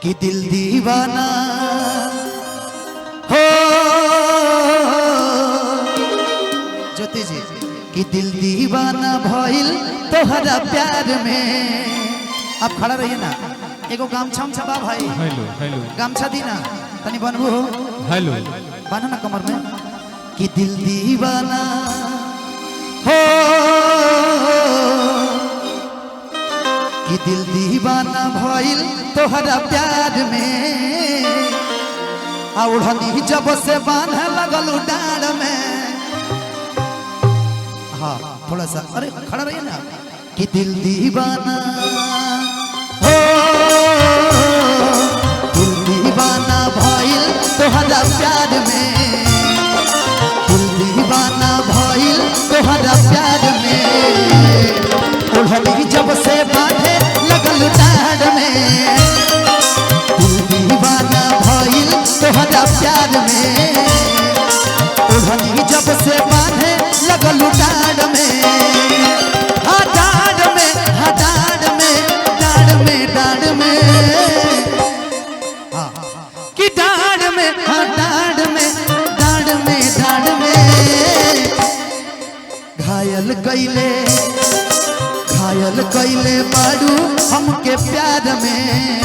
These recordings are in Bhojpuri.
कि दिल दीवाना हो ज्योति जी कि दिल दीवाना भइल तोहरा प्यार में। आप खड़ा रहिए ना, एगो गामछा छबा भाई, हेलो हेलो गामछा दी ना तनी बनबू हो, हेलो बांधो ना कमर में। कि दिल दीवाना हो कि दिल दीवाना भइल तोहरा प्यार में। आ उड़नी जब से बांधे लगल डार में। हाँ थोड़ा सा, अरे खड़ा रहिए ना। कि दिल दीवाना हो दिल दीवाना भइल तोहरा प्यार में। दिल दीवाना भइल तोहरा प्यार में। उड़नी जब से बांधे लगल डार में। दिल दीवाना भइल तोहरा प्यार में। उड़नी जब से बांधे लगल डार में। हाँ डार में, हाँ डार में, डार में, डार में। हाँ कि डार में, हाँ डार में, डार में, डार में। घायल कैले बाड़ू हमके प्यार में।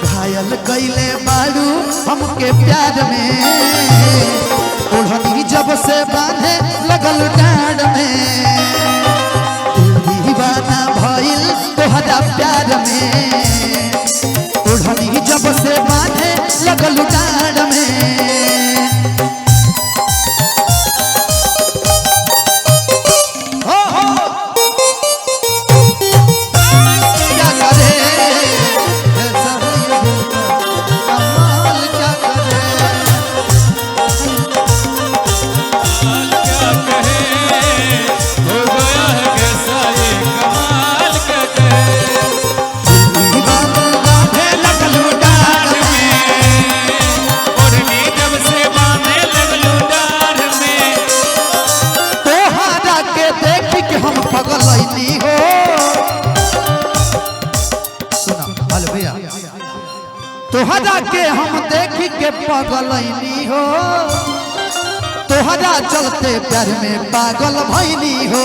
घायल कैले बाड़ू हमके प्यार में। ओढ़नी जब से बांधे लगल डांड में। दिल दीवाना भइल तोहरा प्यार में। ओढ़नी जब से बांधे लगल डांड में। तोहरा के हम देखी के पगलैनी हो। तोहरा चलते प्यार में पागल भैनी हो।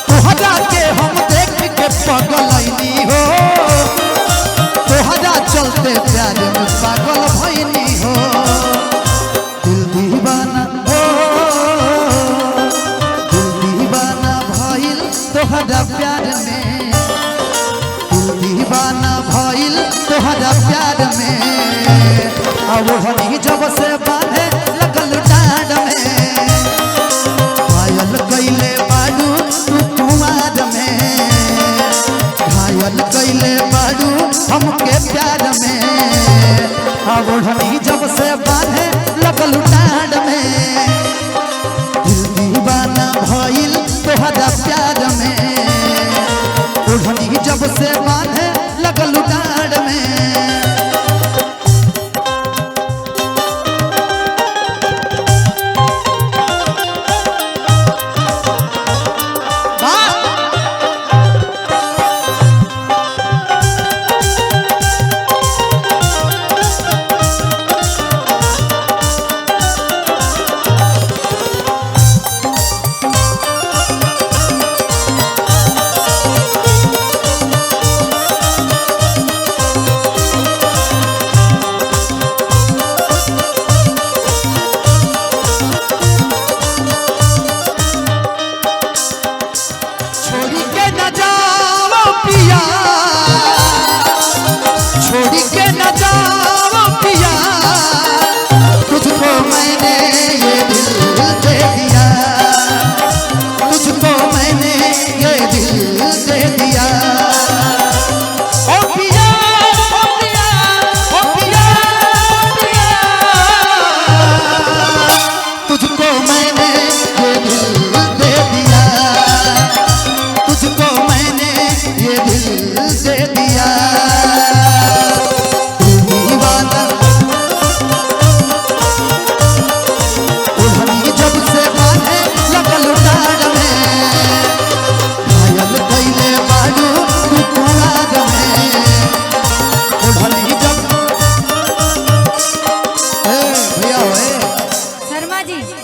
तोहरा के हम देखी के पगलैनी हो। तोहरा चलते प्यार में पागल भैनी हो। दिल दीवाना तोहरा प्यार में। दिल दीवाना भइल तोहरा प्यार में। अब हनी जब से बांधे लगल डांड में। घायल कैले बाड़ू तू कुमार में। घायल कैले बाड़ू हमके प्यार में। अब हनी जब से बांधे लगल डांड में। दिल दीवाना भइल तोहरा प्यार में। उड़नी जब से बांधे लगल डांड में।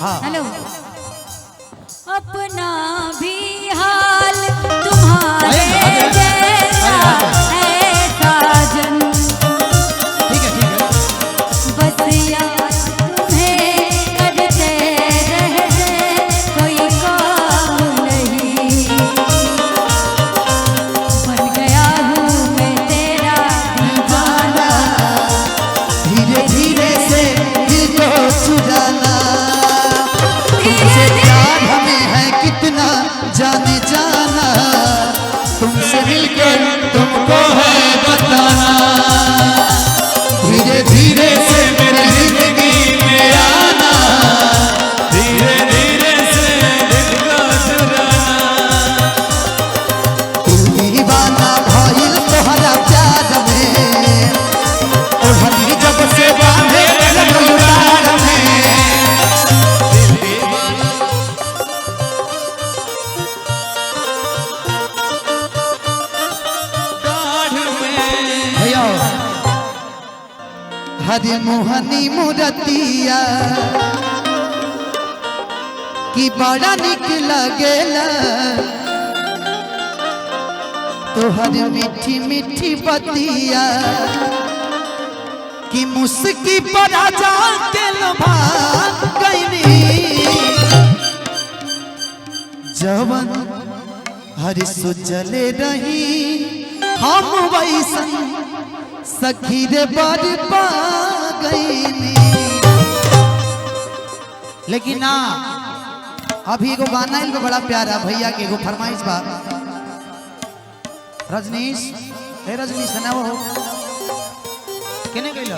हाँ। हेलो। अपना भी हाल तुम्हारे जैसा है साजन, ठीक है बस याद तुम्हें करते रहते कोई काम नहीं। बन गया हूँ मैं तेरा दीवाना, धीरे धीरे से दिल को चुराना। तुमसे प्यार हमें है कितना जाने जाना, तुमसे मिलकर तुमको है बताना। धीरे धीरे से मेरी जिंदगी में आना, धीरे धीरे से दिल को चुराना। दिल दीवाना भइल तोहरा प्यार में, ओढ़नी जब से बांधे लगल डार में। भैया हरे मोहनी मुरतिया की बड़ा निक लगेला, तोहर मीठी मीठी बतिया की मुस्की पर आजा के लभा गईनी। जवन हर सुजले रही हम वैसन सखी रे बड़ पा गईनी। लेकिन ना अभी एगो गाना इनका बड़ा प्यारा भैया के एगो फरमाइश बा। रजनीश, हे रजनीश ना वो केने गइलो?